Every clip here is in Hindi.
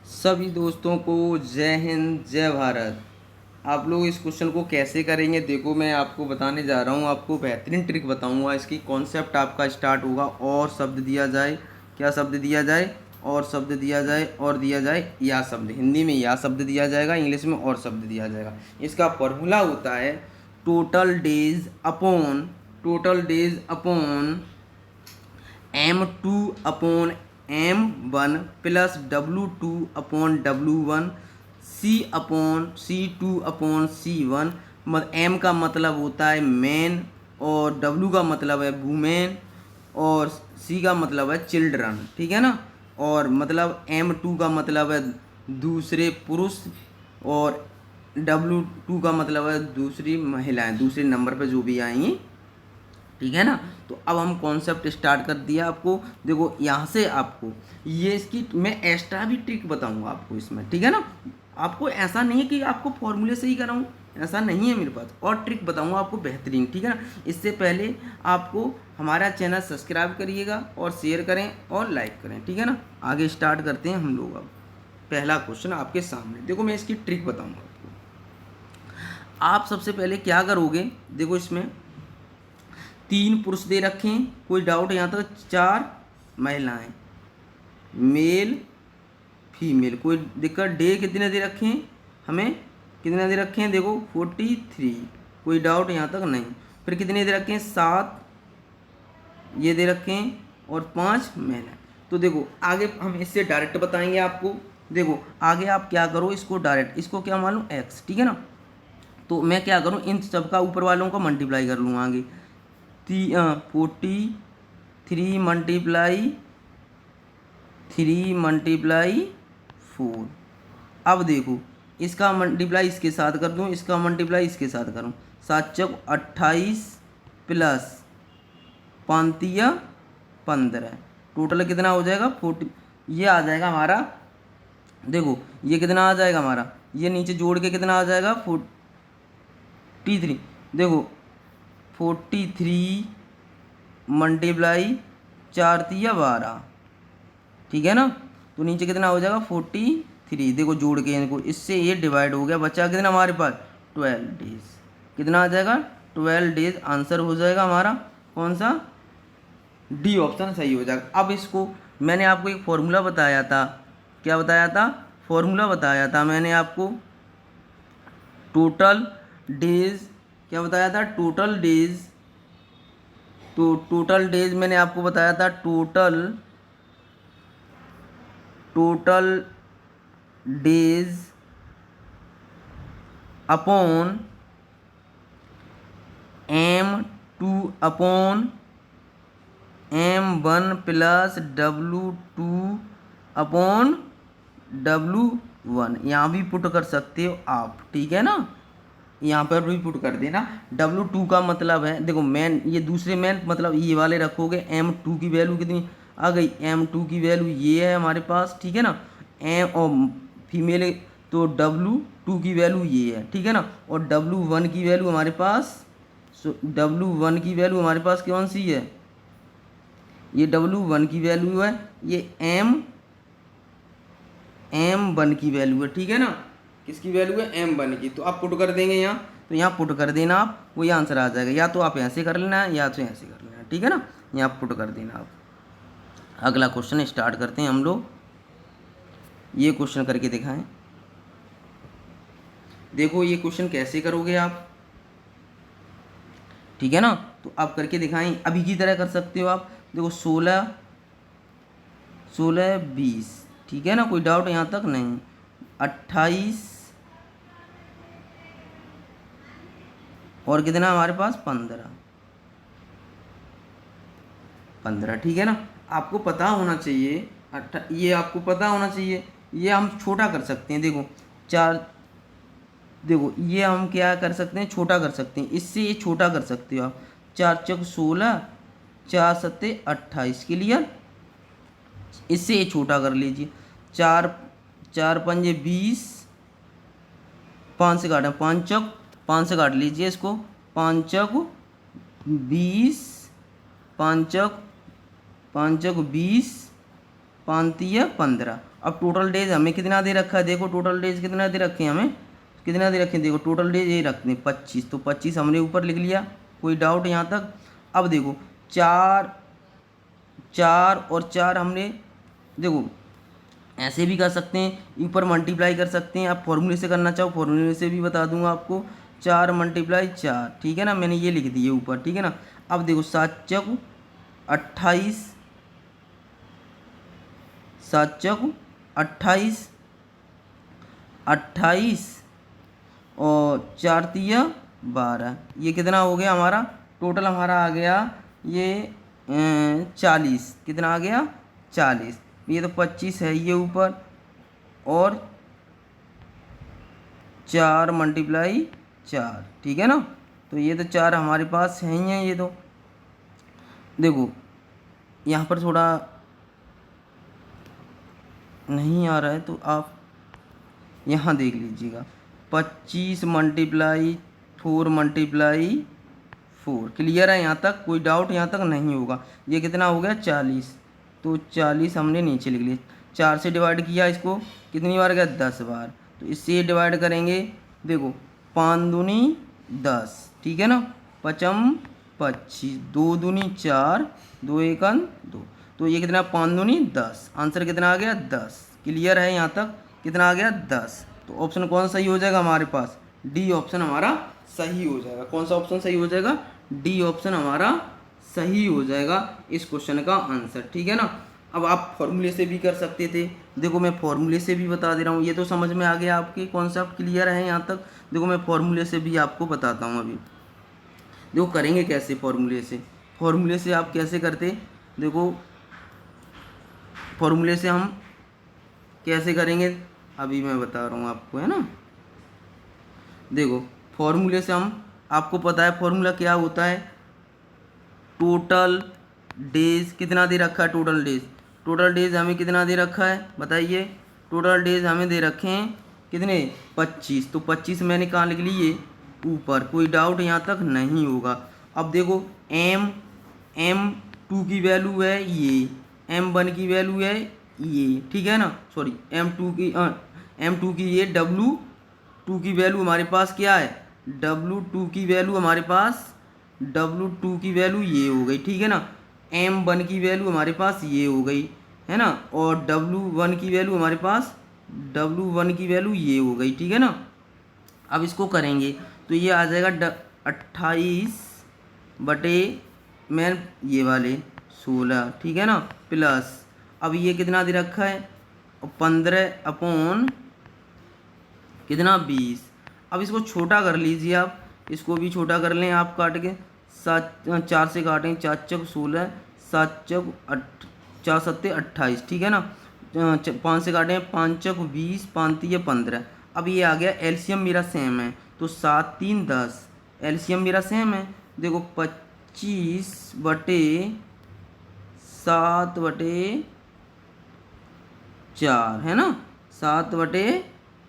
सभी दोस्तों को जय हिंद जय भारत। आप लोग इस क्वेश्चन को कैसे करेंगे, देखो मैं आपको बताने जा रहा हूँ। आपको बेहतरीन ट्रिक बताऊँगा। इसकी कॉन्सेप्ट आपका स्टार्ट होगा और शब्द दिया जाए, क्या शब्द दिया जाए, और शब्द दिया जाए, और दिया जाए या शब्द। हिंदी में या शब्द दिया जाएगा, इंग्लिश में और शब्द दिया जाएगा। इसका फॉर्मूला होता है total days upon M2 upon M1 plus W2 upon W1 C2 upon C1। M का मतलब होता है मैन, और W का मतलब है वुमेन, और C का मतलब है चिल्ड्रन, ठीक है ना। और मतलब M2 का मतलब है दूसरे पुरुष, और W2 का मतलब है दूसरी महिलाएं, दूसरे नंबर पे जो भी आएंगी, ठीक है ना। तो अब हम कॉन्सेप्ट स्टार्ट कर दिया आपको। देखो यहाँ से आपको ये इसकी मैं एक्स्ट्रा भी ट्रिक बताऊंगा आपको इसमें, ठीक है ना। आपको ऐसा नहीं है कि आपको फॉर्मूले से ही कराऊं, ऐसा नहीं है मेरे पास, और ट्रिक बताऊंगा आपको बेहतरीन, ठीक है ना। इससे पहले आपको हमारा चैनल सब्सक्राइब करिएगा और शेयर करें और लाइक करें, ठीक है ना। आगे स्टार्ट करते हैं हम लोग। अब पहला क्वेश्चन आपके सामने, देखो मैं इसकी ट्रिक बताऊँगा आपको। आप सबसे पहले क्या करोगे, देखो इसमें 3 पुरुष दे रखे हैं, कोई डाउट यहाँ तक। 4 महिलाएं, मेल फीमेल, कोई दिक्कत। डे कितने दे रखे हैं हमें, कितने दे रखे हैं, देखो 43, कोई डाउट यहाँ तक नहीं। फिर कितने दे रखे हैं, 7 ये दे रखे हैं, और 5 महिलाएं। तो देखो आगे हम इससे डायरेक्ट बताएंगे आपको। देखो आगे आप क्या करो, इसको डायरेक्ट, इसको क्या मान लो x, ठीक है ना। तो मैं क्या करूँ, इन सब का ऊपर वालों का मल्टीप्लाई कर लूँ आगे। 43 मल्टीप्लाई 4। अब देखो इसका मल्टीप्लाई इसके साथ कर दूँ, इसका मल्टीप्लाई इसके साथ करूँ। 7 चौक 28 प्लस 5 15, टोटल कितना हो जाएगा 40। ये आ जाएगा हमारा, देखो ये कितना आ जाएगा हमारा, ये नीचे जोड़ के कितना आ जाएगा 43। देखो 43 मल्टीप्लाई 4 × 12, ठीक है ना। तो नीचे कितना हो जाएगा 43, देखो जोड़ के इनको, इससे ये डिवाइड हो गया, बचा कितना हमारे पास 12 डेज। कितना आ जाएगा 12 डेज। आंसर हो जाएगा हमारा कौन सा, डी ऑप्शन सही हो जाएगा। अब इसको मैंने आपको एक फॉर्मूला बताया था, क्या बताया था, फॉर्मूला बताया था मैंने आपको। टोटल डेज, क्या बताया था, टोटल डेज। तो टोटल डेज मैंने आपको बताया था, total days upon M2 upon M1 plus W2 upon W1। यहाँ भी पुट कर सकते हो आप, ठीक है ना, यहाँ पर भी पुट कर देना। W2 का मतलब है, देखो मैन, ये दूसरे मैन मतलब ये वाले रखोगे। M2 की वैल्यू कितनी आ गई, M2 की वैल्यू ये है हमारे पास, ठीक है ना। एम और फीमेल, तो W2 की वैल्यू ये है, ठीक है ना। और W1 की वैल्यू हमारे पास, W1 की वैल्यू हमारे पास कौन सी है, ये W1 की वैल्यू है, ये M1 की वैल्यू है, ठीक है ना। किसकी वैल्यू है, M1 की। तो आप पुट कर देंगे यहाँ, तो यहाँ पुट कर देना आप, वही आंसर आ जाएगा। या तो आप ऐसे कर लेना है, या तो ऐसे कर लेना, ठीक है ना। यहाँ पुट कर देना आप। अगला क्वेश्चन स्टार्ट करते हैं हम लोग। ये क्वेश्चन करके दिखाएं। देखो ये क्वेश्चन कैसे करोगे आप, ठीक है ना। तो आप करके दिखाएं, अभी की तरह कर सकते हो आप। देखो 16 20, ठीक है ना, कोई डाउट यहाँ तक नहीं। 28 और कितना हमारे पास 15, ठीक है ना। आपको पता होना चाहिए, ये आपको पता होना चाहिए। ये हम छोटा कर सकते हैं, देखो 4, देखो ये हम क्या कर सकते हैं, छोटा कर सकते हैं, इससे ये छोटा कर सकते हो आप। 4 चौक 16, 4 सत्ते 28, क्लियर। इससे ये छोटा कर लीजिए। 4 4 पंजे 20, 5 से काटें, 5 चौक 5 से काट लीजिए इसको। 5 चौक 20, 5 चौक 20, 5 15। अब टोटल डेज हमें कितना दे रखा है, देखो टोटल डेज कितना दे रखे हैं हमें, कितना दे रखे हैं, देखो टोटल डेज ये रखते हैं 25, तो 25 हमने ऊपर लिख लिया, कोई डाउट यहाँ तक। अब देखो 4 4 और 4 हमने, देखो ऐसे भी कर सकते हैं, ऊपर मल्टीप्लाई कर सकते हैं, आप फॉर्मूले से करना चाहो फॉर्मूले से भी बता दूंगा आपको। 4 × 4, ठीक है ना, मैंने ये लिख दिए ऊपर, ठीक है ना। अब देखो 7 चौक 28, 7 चौक 28, 28 और 4 तिया 12, ये कितना हो गया हमारा, टोटल हमारा आ गया ये 40, कितना आ गया 40। ये तो 25 है ये ऊपर, और 4 × 4, ठीक है ना। तो ये तो 4 हमारे पास है ही हैं ये तो। देखो यहाँ पर थोड़ा नहीं आ रहा है तो आप यहाँ देख लीजिएगा, 25 × 4 × 4, क्लियर है यहाँ तक, कोई डाउट यहाँ तक नहीं होगा। ये कितना हो गया 40, तो 40 हमने नीचे लिख लिया। 4 से डिवाइड किया इसको, कितनी बार गया 10 बार, तो इससे डिवाइड करेंगे, देखो 5 दूनी 10, ठीक है ना, 5 25, 2 दूनी 4, 2 एकन 2, तो ये कितना 5 दूनी 10, आंसर कितना आ गया 10। क्लियर है यहाँ तक, कितना आ गया 10। तो ऑप्शन कौन सही हो जाएगा हमारे पास, डी ऑप्शन हमारा सही हो जाएगा। कौन सा ऑप्शन सही हो जाएगा, डी ऑप्शन हमारा सही हो जाएगा इस क्वेश्चन का आंसर, ठीक है ना। अब आप फॉर्मूले से भी कर सकते थे, देखो मैं फॉर्मूले से भी बता दे रहा हूँ, ये तो समझ में आ गया आपके कॉन्सेप्ट, क्लियर है यहाँ तक। देखो मैं फॉर्मूले से भी आपको बताता हूँ अभी, देखो करेंगे कैसे फॉर्मूले से। फॉर्मूले से आप कैसे करते, देखो फॉर्मूले से हम कैसे करेंगे अभी मैं बता रहा हूँ आपको, है ना। देखो फॉर्मूले से हम, आपको पता है फॉर्मूला क्या होता है, टोटल डेज कितना दे रखा है, टोटल डेज, टोटल डेज हमें कितना दे रखा है बताइए, टोटल डेज हमें दे रखे हैं कितने 25, तो 25 मैंने कहाँ लिख लिए ऊपर, कोई डाउट यहाँ तक नहीं होगा। अब देखो M2 की वैल्यू है ये, M1 की वैल्यू है ये, ठीक है ना, सॉरी M2 की ये, W2 की वैल्यू हमारे पास क्या है, W2 की वैल्यू हमारे पास, W2 की वैल्यू ये हो गई, ठीक है ना। M1 की वैल्यू हमारे पास ये हो गई, है ना, और W1 की वैल्यू हमारे पास, W1 की वैल्यू ये हो गई, ठीक है ना। अब इसको करेंगे तो ये आ जाएगा 28 बटे मैन ये वाले 16, ठीक है ना, प्लस अब ये कितना दे रखा है 15 अपॉन कितना 20। अब इसको छोटा कर लीजिए आप, इसको भी छोटा कर लें आप काट के, 4 से काटें, 4 चौक 16, 7 चौक 4 7 28, ठीक है ना, 5 से काटें, 5 चौक 20, 5 3 15। अब ये आ गया एलसीएम मेरा सेम है, तो 7 3 10, एलसीएम मेरा सेम है, देखो 25 बटे 7 बटे 4, है ना, 7 बटे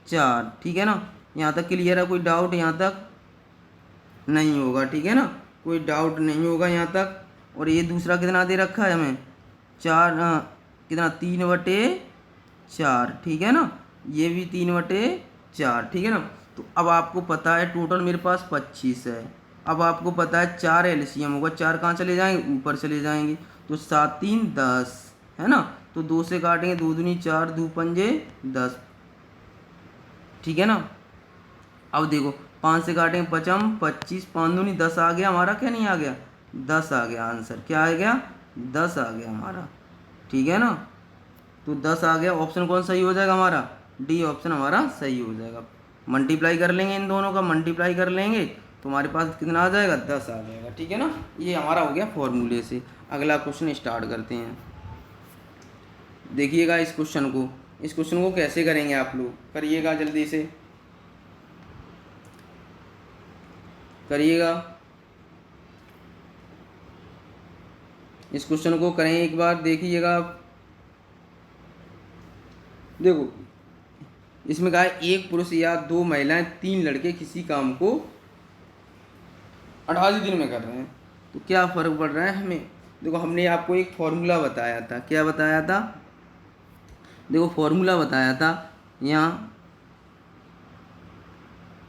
4, ठीक है ना। यहाँ तक क्लियर है, कोई डाउट यहाँ तक नहीं होगा, ठीक है ना, कोई डाउट नहीं होगा यहाँ तक। और ये दूसरा कितना दे रखा है हमें 4, कितना 3 बटे 4, ठीक है ना, ये भी 3 बटे 4, ठीक है ना। तो अब आपको पता है टोटल मेरे पास 25 है, अब आपको पता है 4 एलसीएम होगा, 4 कहाँ चले जाएंगे ऊपर चले जाएंगे, तो 7 3 10, है ना, तो 2 से काटेंगे, 2 दूनी 4, 2 पंजे 10, ठीक है ना। अब देखो 5 से काटेंगे 5 25, 5 दूनी 10 आ गया हमारा, क्या नहीं आ गया 10 आ गया, आंसर क्या आ गया 10 आ गया हमारा, ठीक है ना। तो 10 आ गया, ऑप्शन कौन सही हो जाएगा हमारा, डी ऑप्शन हमारा सही हो जाएगा। मल्टीप्लाई कर लेंगे, इन दोनों का मल्टीप्लाई कर लेंगे तो हमारे पास कितना आ जाएगा 10 आ जाएगा, ठीक है ना। ये हमारा हो गया फॉर्मूले से। अगला क्वेश्चन स्टार्ट करते हैं, देखिएगा इस क्वेश्चन को, इस क्वेश्चन को कैसे करेंगे आप लोग, करिएगा जल्दी से करिएगा, इस क्वेश्चन को करें एक बार, देखिएगा आप। देखो इसमें कहा है एक पुरुष या 2 महिलाएं 3 लड़के किसी काम को 28 दिन में कर रहे हैं, तो क्या फ़र्क पड़ रहा है हमें। देखो हमने आपको एक फॉर्मूला बताया था, क्या बताया था, देखो फॉर्मूला बताया था यहाँ,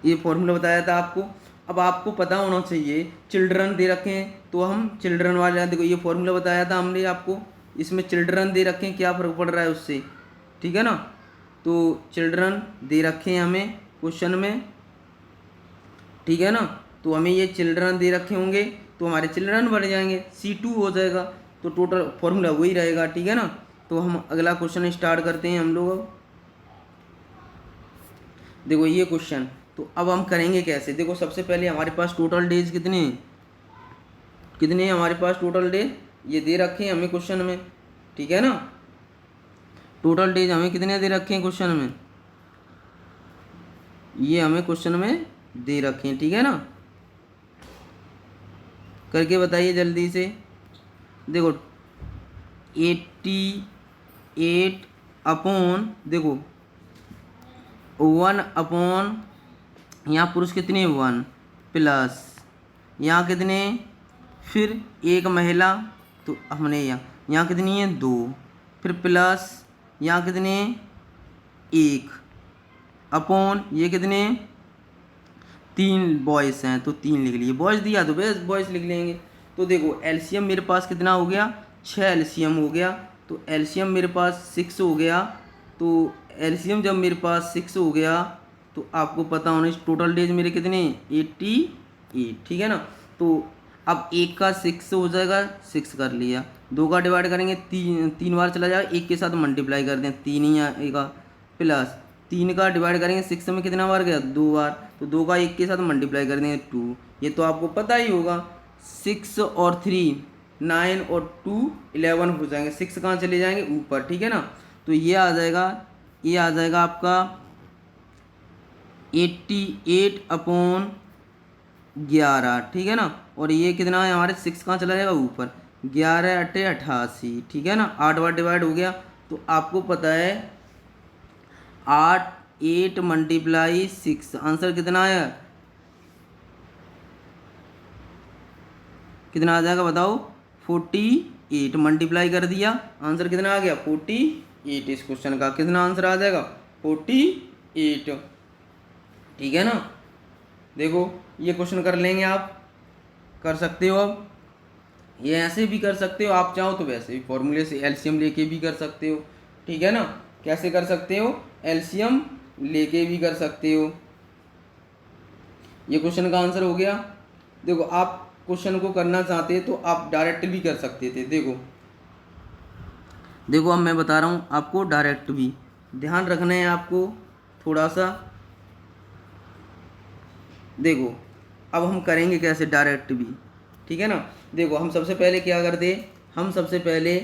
ये फॉर्मूला बताया था आपको। अब आपको पता होना चाहिए, चिल्ड्रन दे रखे हैं तो हम चिल्ड्रन वाले, देखो ये फॉर्मूला बताया था हमने आपको, इसमें चिल्ड्रन दे रखे हैं, क्या फ़र्क पड़ रहा है उससे, ठीक है ना। तो चिल्ड्रन दे रखे हैं हमें क्वेश्चन में, ठीक है ना। तो हमें ये चिल्ड्रन दे रखे होंगे तो हमारे चिल्ड्रन बढ़ जाएंगे, C2 हो जाएगा, तो टोटल फॉर्मूला वही रहेगा, ठीक है ना। तो हम अगला क्वेश्चन स्टार्ट करते हैं हम लोग। देखो ये क्वेश्चन, तो अब हम करेंगे कैसे, देखो सबसे पहले हमारे पास टोटल डेज कितने हैं हमारे पास टोटल डेज, ये दे रखे हैं हमें क्वेश्चन में, ठीक है ना। टोटल डेज हमें कितने दे रखे हैं क्वेश्चन में, ये हमें क्वेश्चन में दे रखे हैं, ठीक है ना। करके बताइए जल्दी से। देखो 88 अपॉन, देखो 1 अपॉन, यहाँ पुरुष कितने 1 प्लस यहाँ कितने, फिर एक महिला, तो हमने यहाँ कितनी है 2, फिर प्लस यहाँ कितने 1 अपॉन ये कितने 3 बॉयज़ हैं तो 3 लिख लिए, बॉयज़ दिया तो बस बॉयज़ लिख लेंगे। तो देखो एलसीएम मेरे पास कितना हो गया 6 एलसीएम हो गया, तो एलसीएम मेरे पास 6 हो गया। तो एलसीएम जब मेरे पास 6 हो गया तो आपको पता होना टोटल डेज मेरे कितने 88, ठीक है ना। तो अब 1 का 6 हो जाएगा, 6 कर लिया, 2 का डिवाइड करेंगे 3 बार चला जाएगा, 1 के साथ मल्टीप्लाई कर दें 3 ही आएगा, प्लस 3 का डिवाइड करेंगे 6 में कितना बार गया 2 बार, तो 2 का 1 के साथ मल्टीप्लाई कर देंगे 2, ये तो आपको पता ही होगा। 6 और 3 9 और 2 11 हो जाएंगे, 6 कहाँ चले जाएंगे ऊपर, ठीक है ना। तो ये आ जाएगा आपका 88 अपॉन 11, ठीक है ना। और ये कितना है हमारे 6 कहाँ चला जाएगा ऊपर, 11 8 88, ठीक है ना। 8 बार डिवाइड हो गया, तो आपको पता है 8 मल्टीप्लाई 6, आंसर कितना आया, कितना आ जाएगा बताओ 48, मल्टीप्लाई कर दिया, आंसर कितना आ गया 48। इस क्वेश्चन का कितना आंसर आ जाएगा 48, ठीक है ना। देखो ये क्वेश्चन कर लेंगे, आप कर सकते हो। अब ये ऐसे भी कर सकते हो, आप चाहो तो वैसे भी फॉर्मूले से एलसीएम लेके भी कर सकते हो, ठीक है ना। कैसे कर सकते हो, एलसीएम लेके भी कर सकते हो। ये क्वेश्चन का आंसर हो गया। देखो आप क्वेश्चन को करना चाहते तो आप डायरेक्ट भी कर सकते थे। देखो अब मैं बता रहा हूँ आपको, डायरेक्ट भी ध्यान रखना है आपको थोड़ा सा। देखो अब हम करेंगे कैसे डायरेक्ट भी, ठीक है ना। देखो हम सबसे पहले क्या करते, हम सबसे पहले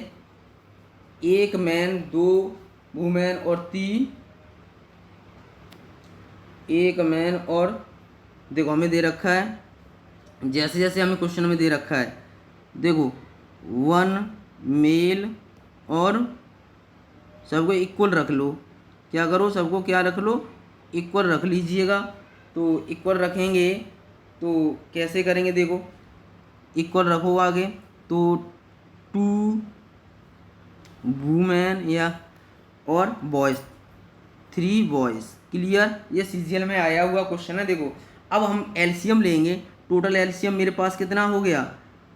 1 मैन 2 वुमेन और 1 मैन और, देखो हमें दे रखा है जैसे जैसे हमें क्वेश्चन में दे रखा है, देखो 1 मेल और सबको इक्वल रख लो, क्या करो सबको क्या रख लो इक्वल रख लीजिएगा। तो इक्वल रखेंगे तो कैसे करेंगे, देखो इक्वल रखो आगे, तो 2 वुमेन या और बॉयज़ 3 बॉयज़, क्लियर। ये सीजीएल में आया हुआ क्वेश्चन है। देखो अब हम एलसीएम लेंगे, टोटल एलसीएम मेरे पास कितना हो गया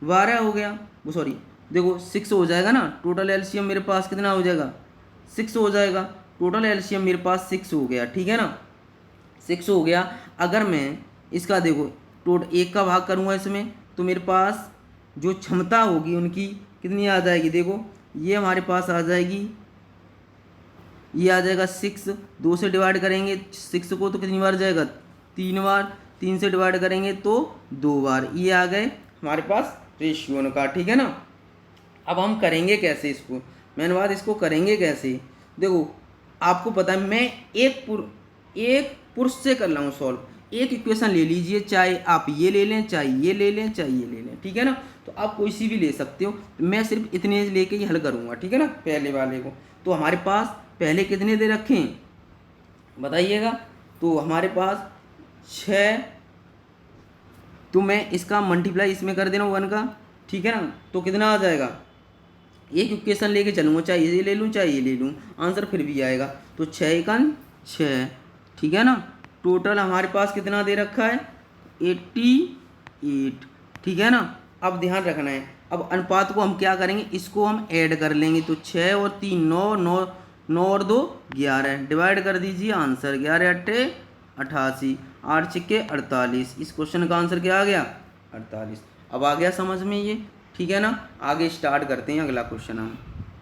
12 हो गया, वो सॉरी देखो 6 हो जाएगा ना, टोटल एलसीएम मेरे पास कितना हो जाएगा 6 हो जाएगा, टोटल एलसीएम मेरे पास 6 हो गया, ठीक है ना 6 हो गया। अगर मैं इसका देखो टोटल 1 का भाग करूँगा इसमें, तो मेरे पास जो क्षमता होगी उनकी कितनी आ जाएगी, देखो ये हमारे पास आ जाएगी, ये आ जाएगा 6, 2 से डिवाइड करेंगे 6 को तो कितनी बार जाएगा 3 बार, 3 से डिवाइड करेंगे तो 2 बार, ये आ गए हमारे पास रेशियो का, ठीक है ना। अब हम करेंगे कैसे इसको, मैंने बात इसको करेंगे कैसे, देखो आपको पता है मैं एक पुरुष से कर रहा हूँ सॉल्व। एक इक्वेशन ले लीजिए, चाहे आप ये ले लें चाहे ये ले लें चाहे ये ले लें, ठीक है ना। तो आप कोई सी भी ले सकते हो, मैं सिर्फ इतने लेके ही हल करूँगा, ठीक है ना। पहले वाले को तो हमारे पास पहले कितने दे रखे हैं बताइएगा, तो हमारे पास 6, तो मैं इसका मल्टीप्लाई इसमें कर देना 1 का, ठीक है ना। तो कितना आ जाएगा एक इक्वेशन लेके चलूँगा, चाहे ये ले लूँ चाहे ये ले लूँ, आंसर फिर भी आएगा। तो 6 एकन 6, ठीक है ना। टोटल हमारे पास कितना दे रखा है 88, ठीक है ना। अब ध्यान रखना है, अब अनुपात को हम क्या करेंगे, इसको हम ऐड कर लेंगे। तो 6 और 3 9, 9 9 और 2 11, डिवाइड कर दीजिए, आंसर 11 अट्ठे 88, 8 छिक्के 48। इस क्वेश्चन का आंसर क्या आ गया 48। अब आ गया समझ में ये, ठीक है ना। आगे स्टार्ट करते हैं अगला क्वेश्चन हम।